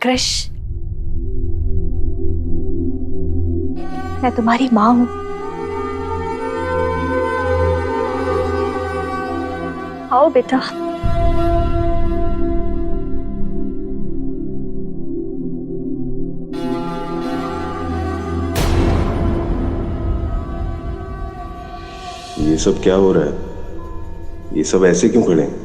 क्रिश, मैं तुम्हारी माँ हूं। आओ बेटा। ये सब क्या हो रहा है? ये सब ऐसे क्यों खड़े हैं?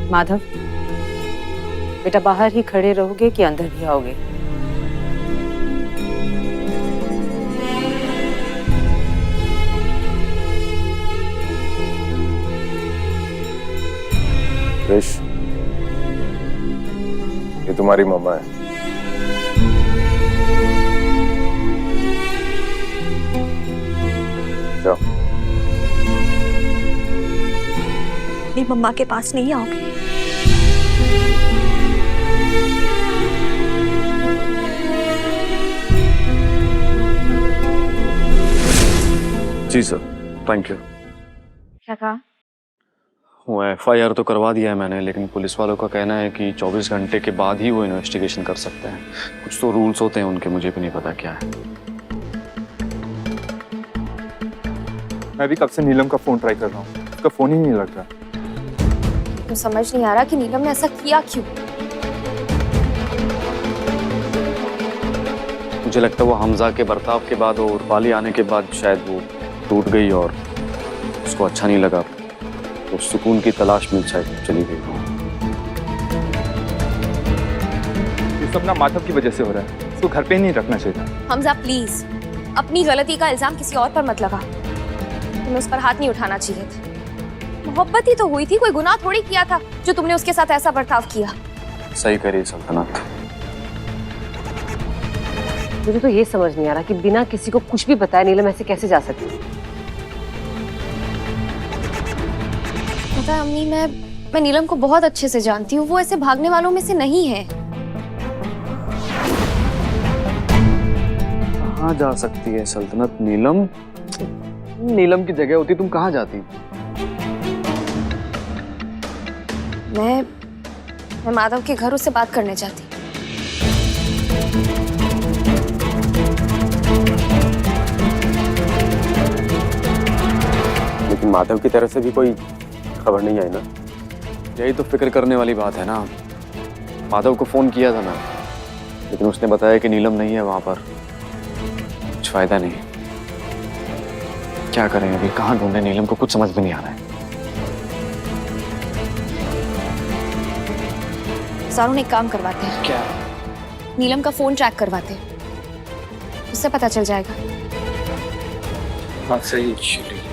माधव, बेटा बाहर ही खड़े रहोगे कि अंदर भी आओगे? क्रिश, ये तुम्हारी मम्मा है। जाओ। मेरी मम्मा के पास नहीं आओगे? जी सर, थैंक यू। क्या कहा? वो एफआईआर तो करवा दिया है मैंने, लेकिन पुलिस वालों का कहना है कि 24 घंटे के बाद ही वो इन्वेस्टिगेशन कर सकते हैं। कुछ तो रूल्स होते हैं उनके, मुझे भी नहीं पता क्या है। मैं भी कब से नीलम का फोन ट्राई कर रहा हूँ, उसका फोन ही नहीं लग रहा। तो समझ नहीं आ रहा कि नीलम ने ऐसा किया क्यों। मुझे लगता है वो हमजा के बर्ताव के बाद और रूपाली आने के बाद शायद वो टूट गई और उसको अच्छा नहीं लगा, तो सुकून की तलाश में शायद चली गई। ये सब ना माधव की वजह से हो रहा है, उसको घर पे ही नहीं रखना चाहिए था। हमजा प्लीज, अपनी गलती का इल्जाम किसी और पर मत लगा। तुम्हें उस पर हाथ नहीं उठाना चाहिए था। मोहब्बत ही तो हुई थी, कोई गुनाह थोड़ी किया था जो तुमने उसके साथ ऐसा बर्ताव किया। सही कह रही है सल्तनत। मुझे तो ये समझ नहीं आ रहा कि बिना किसी को कुछ भी बताए नीलम ऐसे कैसे जा सकती है। पता है अम्मी, मैं नीलम को बहुत अच्छे से जानती हूँ। वो ऐसे भागने वालों में से नहीं है। कहाँ जा सकती है सल्तनत? नीलम नीलम की जगह होती तुम कहाँ जाती? मैं माधव के घर उससे बात करने जाती। लेकिन माधव की तरफ से भी कोई खबर नहीं आई ना? यही तो फिक्र करने वाली बात है ना। माधव को फोन किया था मैं, लेकिन उसने बताया कि नीलम नहीं है वहां पर। कुछ फायदा नहीं। क्या करें अभी, कहाँ ढूंढे नीलम को? कुछ समझ में नहीं आ रहा है। सारों एक काम करवाते हैं। क्या? नीलम का फोन ट्रैक करवाते हैं, उससे पता चल जाएगा। हाँ सही चली।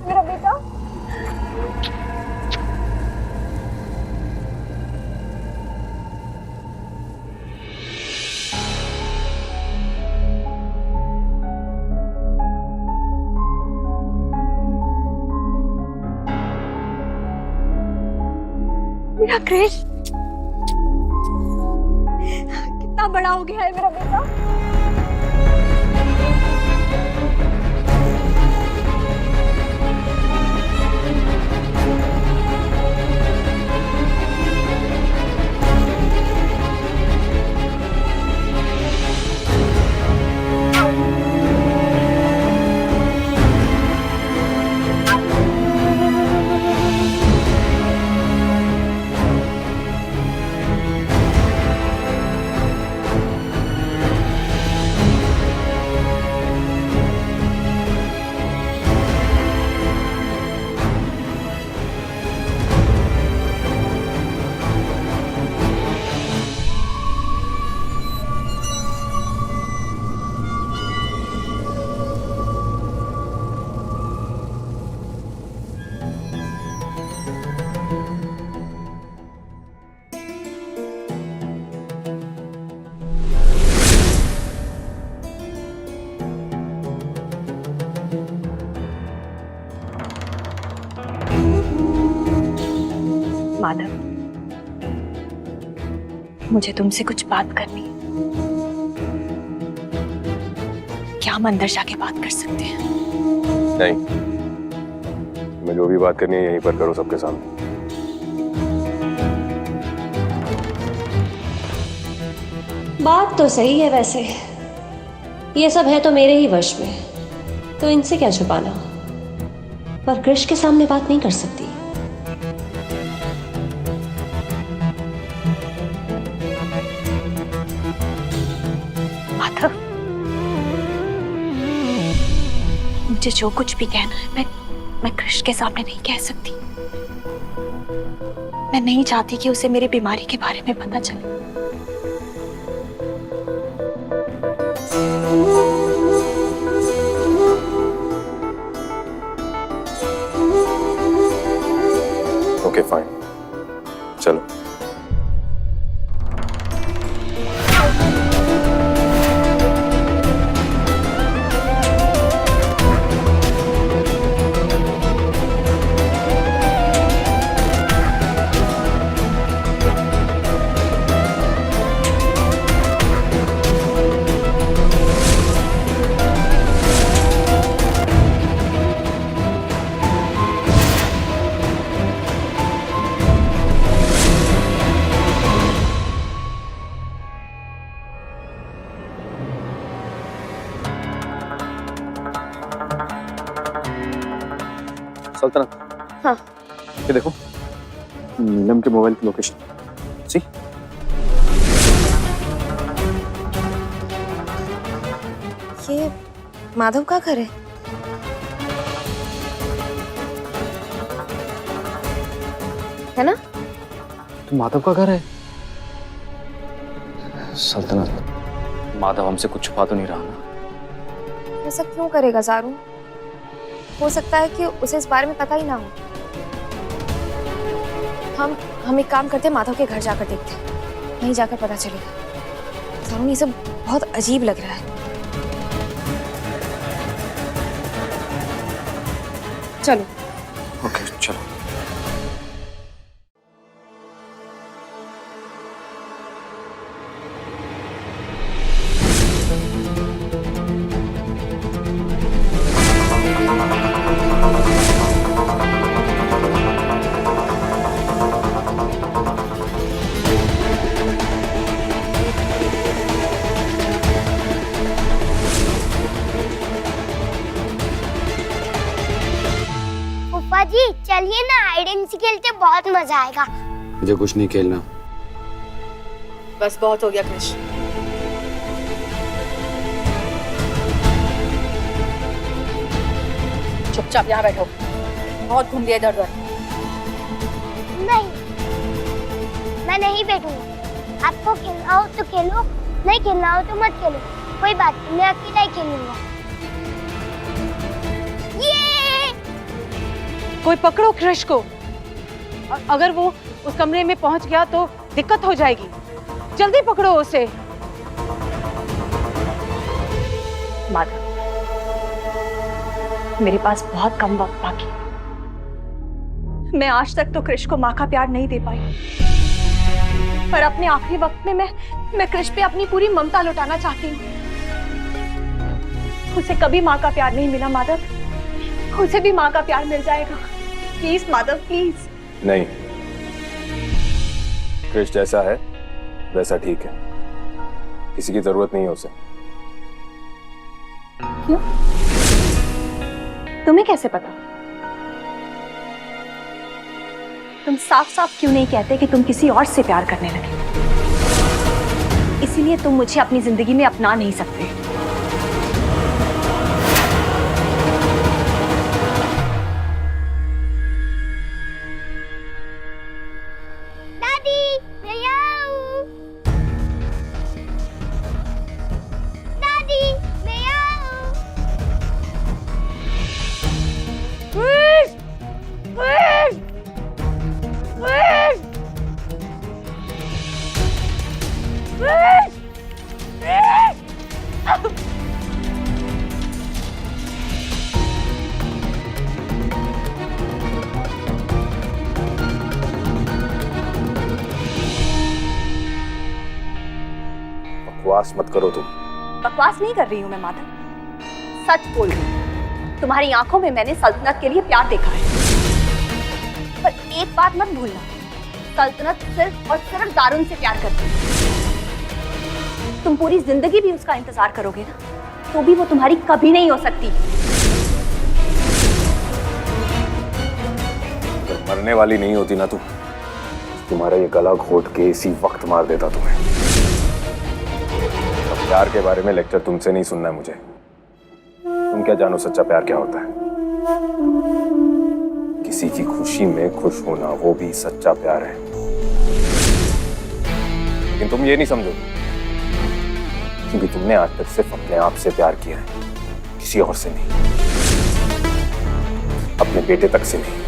मेरा बेटा। मेरा क्रिश कितना बड़ा हो गया है मेरा बेटा। माधव, मुझे तुमसे कुछ बात करनी है। क्या हम अंदर जाके बात कर सकते हैं? नहीं, मैं जो भी बात करनी है यहीं पर करो सबके सामने। बात तो सही है वैसे, ये सब है तो मेरे ही वश में, तो इनसे क्या छुपाना। पर कृष के सामने बात नहीं कर सकती। माधव, मुझे जो कुछ भी कहना है मैं कृष के सामने नहीं कह सकती। मैं नहीं चाहती कि उसे मेरी बीमारी के बारे में पता चले। ओके फाइन, चलो। सल्तनत, हाँ। ये देखो नीलम के मोबाइल की लोकेशन। सी, ये माधव का घर है। है ना? तो माधव का घर है। सल्तनत, माधव हमसे कुछ छुपा तो नहीं रहा ना? ऐसा क्यों करेगा ज़ारू? हो सकता है कि उसे इस बारे में पता ही ना हो। हम एक काम करते हैं, माधव के घर जाकर देखते हैं, वहीं जाकर पता चलेगा। ज़ारू, ये सब बहुत अजीब लग रहा है। चलो। ओके, चलो। फूफा जी चलिए ना, हाइड एंड सीक खेलते, बहुत मजा आएगा। मुझे कुछ नहीं खेलना। बस बहुत हो गया कृष। चुपचाप यहाँ बैठो, बहुत घूम लिया इधर उधर। नहीं, मैं नहीं बैठूंगा। आपको खेलना हो तो खेलो, नहीं खेलना हो तो मत खेलो। कोई बात नहीं, मैं अकेला ही खेलूंगा। ये कोई पकड़ो कृष को। अगर वो उस कमरे में पहुंच गया तो दिक्कत हो जाएगी। जल्दी पकड़ो उसे। माधव, मेरे पास बहुत कम वक्त बाकी है। मैं आज तक तो कृष को माँ का प्यार नहीं दे पाई, पर अपने आखिरी वक्त में मैं कृष पे अपनी पूरी ममता लुटाना चाहती हूँ। उसे कभी माँ का प्यार नहीं मिला माधव, उसे भी माँ का प्यार मिल जाएगा। Please Madhav, please. नहीं, कृष जैसा है वैसा ठीक है, किसी की जरूरत नहीं है उसे। क्यों? तुम्हें कैसे पता? तुम साफ साफ क्यों नहीं कहते कि तुम किसी और से प्यार करने लगे? इसीलिए तुम मुझे अपनी जिंदगी में अपना नहीं सकते। दादी मैं यहाँ हूँ। दादी मैं यहाँ हूँ। बकवास मत करो तुम। बकवास नहीं कर रही हूँ मैं माधव, सच बोल रही हूँ। तुम्हारी आंखों में मैंने सल्तनत के लिए प्यार देखा है, पर एक बात मत भूलना, सल्तनत सिर्फ और सिर्फ दारुन से प्यार करती है। तुम पूरी जिंदगी भी उसका इंतजार करोगे ना, तो भी वो तुम्हारी कभी नहीं हो सकती। अगर मरने वाली नहीं होती ना तुम, तुम्हारा ये गला घोट के इसी वक्त मार देता तुम्हें। अब प्यार के बारे में लेक्चर तुमसे नहीं सुनना है मुझे। तुम क्या जानो सच्चा प्यार क्या होता है? किसी की खुशी में खुश होना, वो भी सच्चा प्यार है। लेकिन तुम ये नहीं समझो, क्योंकि तुमने आज तक सिर्फ अपने आप से प्यार किया है, किसी और से नहीं, अपने बेटे तक से नहीं।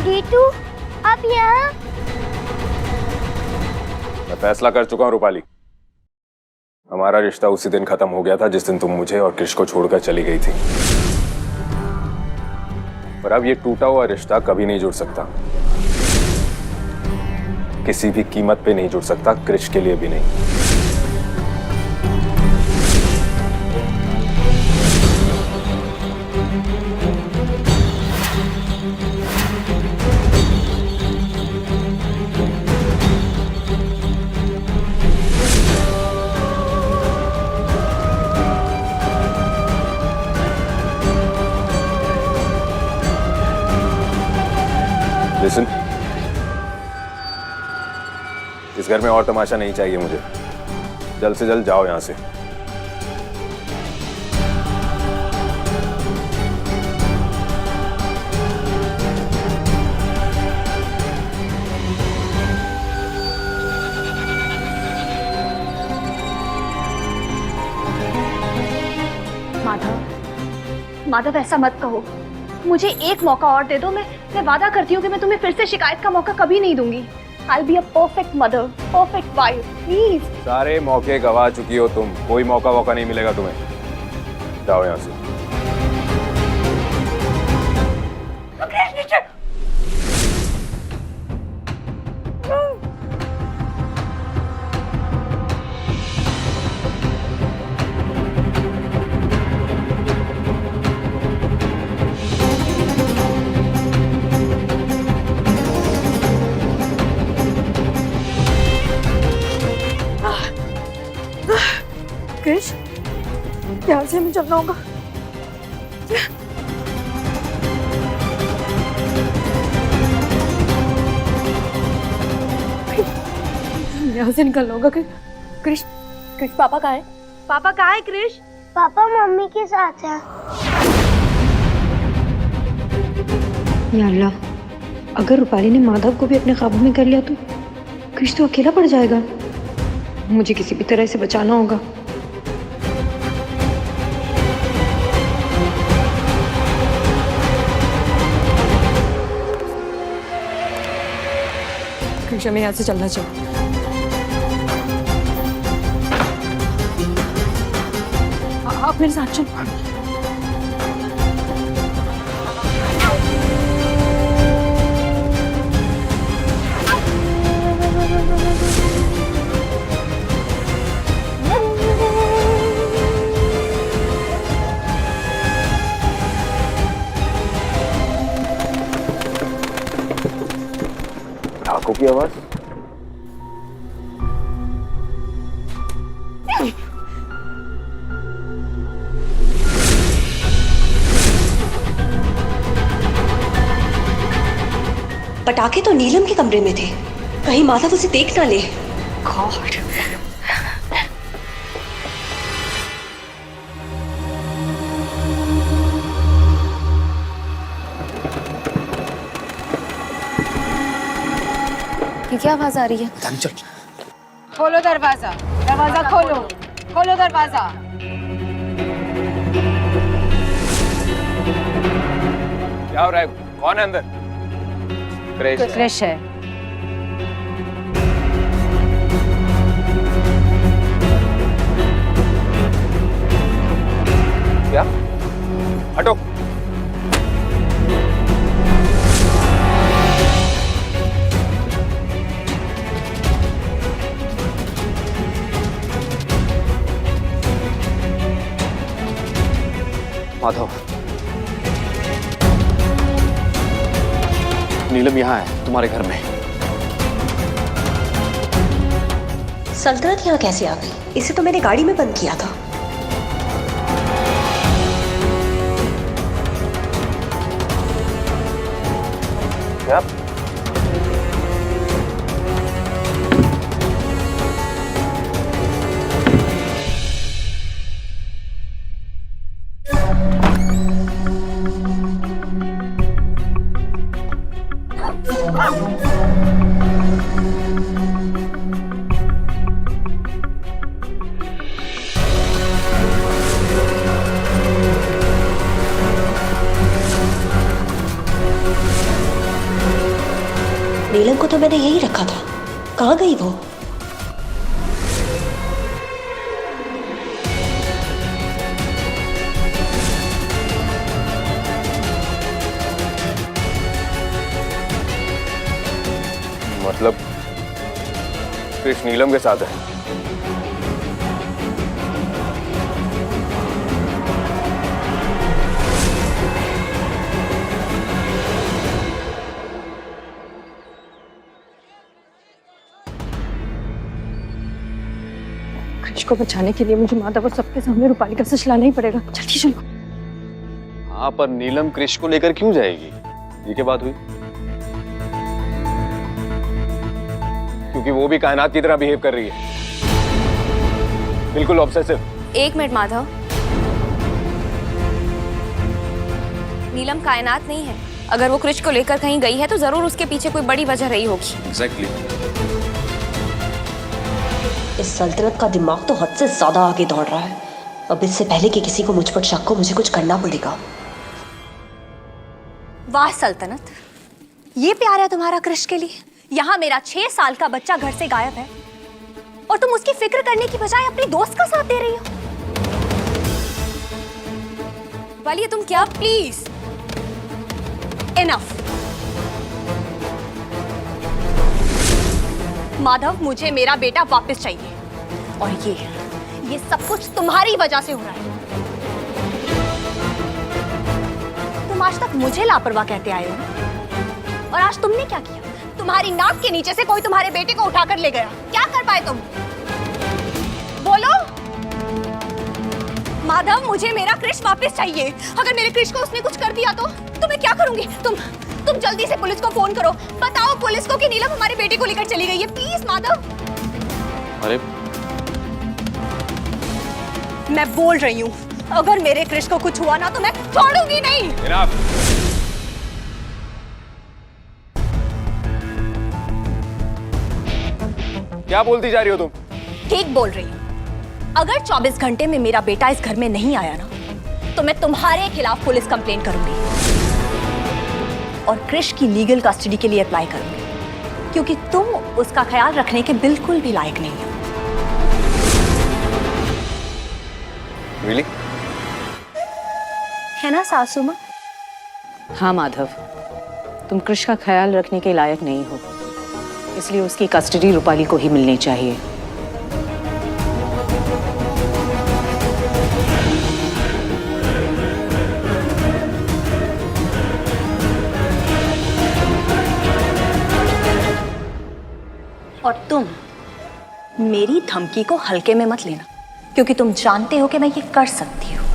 जीतू, आप यहाँ? मैं फैसला कर चुका हूं रूपाली। हमारा रिश्ता उसी दिन खत्म हो गया था जिस दिन तुम मुझे और कृष को छोड़कर चली गई थी। पर अब ये टूटा हुआ रिश्ता कभी नहीं जुड़ सकता, किसी भी कीमत पे नहीं जुड़ सकता, कृष के लिए भी नहीं। लिसन, इस घर में और तमाशा नहीं चाहिए मुझे। जल्द से जल्द जाओ यहां से। माधव, माधव ऐसा मत कहो, मुझे एक मौका और दे दो। मैं वादा करती हूँ कि मैं तुम्हें फिर से शिकायत का मौका कभी नहीं दूंगी। I'll be a perfect mother, perfect wife, please. सारे मौके गवा चुकी हो तुम, कोई मौका नहीं मिलेगा तुम्हें। जाओ यहां से। कृष, ध्यान से हमें चलना होगा। यहाँ से निकलना होगा। कृष, कृष पापा कहाँ है? पापा कहाँ है कृष? पापा मम्मी के साथ हैं। या अल्लाह, अगर रूपाली ने माधव को भी अपने काबू में कर लिया तो कृष तो अकेला पड़ जाएगा। मुझे किसी भी तरह से बचाना होगा। कृष, हमें यहाँ से चलना चाहिए। आप मेरे साथ चलो। ठाकुर की आवाज। पटाखे तो नीलम के कमरे में थे, कहीं माधव उसे देख ना ले। गॉड। ये क्या आवाज आ रही है? खोलो दरवाजा, दरवाजा खोलो, खोलो दरवाजा। क्या हो रहा है? कौन है अंदर? क्रिश। क्रिश है। क्या? हटो। माधव, नीलम यहाँ है तुम्हारे घर में। सल्तनत यहाँ कैसे आ गई? इसे तो मैंने गाड़ी में बंद किया था। क्या? नीलम को तो मैंने यही रखा था, कहाँ गई वो? मतलब क्रिश नीलम के साथ है? क्रिश को बचाने के लिए मुझे माधव और सबके सामने रूपाली का सच लाना ही पड़ेगा। जल्दी चलो। हाँ, पर नीलम क्रिश को लेकर क्यों जाएगी? ये क्या बात हुई? क्योंकि वो भी कायनात की तरह बिहेव कर रही है, बिल्कुल ऑब्सेसिव। एक मिनट माधव, नीलम कायनात नहीं है। अगर वो क्रिश को लेकर कहीं गई है तो जरूर उसके पीछे कोई बड़ी वजह रही होगी। एग्जैक्टली। इस सल्तनत का दिमाग तो हद से ज्यादा आगे दौड़ रहा है। अब इससे पहले कि किसी को मुझ पर शक हो, मुझे कुछ करना पड़ेगा। वाह सल्तनत, ये प्यार है तुम्हारा क्रिश के लिए। यहाँ मेरा 6 साल का बच्चा घर से गायब है और तुम उसकी फिक्र करने की बजाय अपनी दोस्त का साथ दे रही हो। वालिया तुम क्या? Please enough. माधव, मुझे मेरा बेटा वापस चाहिए और ये सब कुछ तुम्हारी वजह से हो रहा है। तुम आज तक मुझे लापरवाह कहते आए हो ना? और आज तुमने क्या किया? तुम्हारी नाक के नीचे से कोई तुम्हारे बेटे को उठाकर ले गया। क्या कर पाए तुम? बोलो। माधव, मुझे मेरा क्रिश वापस चाहिए। अगर मेरे क्रिश को उसने कुछ कर दिया तो मैं क्या करूंगी? तुम जल्दी से पुलिस को फोन करो। बताओ पुलिस को कि नीलम हमारे बेटे को लेकर चली गई है। प्लीज माधव। अरे मैं बोल रही हूँ, अगर मेरे क्रिश को कुछ हुआ ना तो मैं छोड़ूंगी नहीं। Enough. क्या बोलती जा रही हो तुम? ठीक बोल रही हूँ। अगर 24 घंटे में मेरा बेटा इस घर में नहीं आया ना तो मैं तुम्हारे खिलाफ पुलिस कंप्लेंट करूंगी और क्रिश की लीगल कस्टडी के लिए अप्लाई करूंगी, क्योंकि तुम उसका ख्याल रखने के बिल्कुल भी लायक नहीं हो। Really? है ना सासू माँ? हाँ माधव, तुम क्रिश का ख्याल रखने के लायक नहीं हो, इसलिए उसकी कस्टडी रूपाली को ही मिलनी चाहिए। और तुम मेरी धमकी को हल्के में मत लेना, क्योंकि तुम जानते हो कि मैं ये कर सकती हूँ।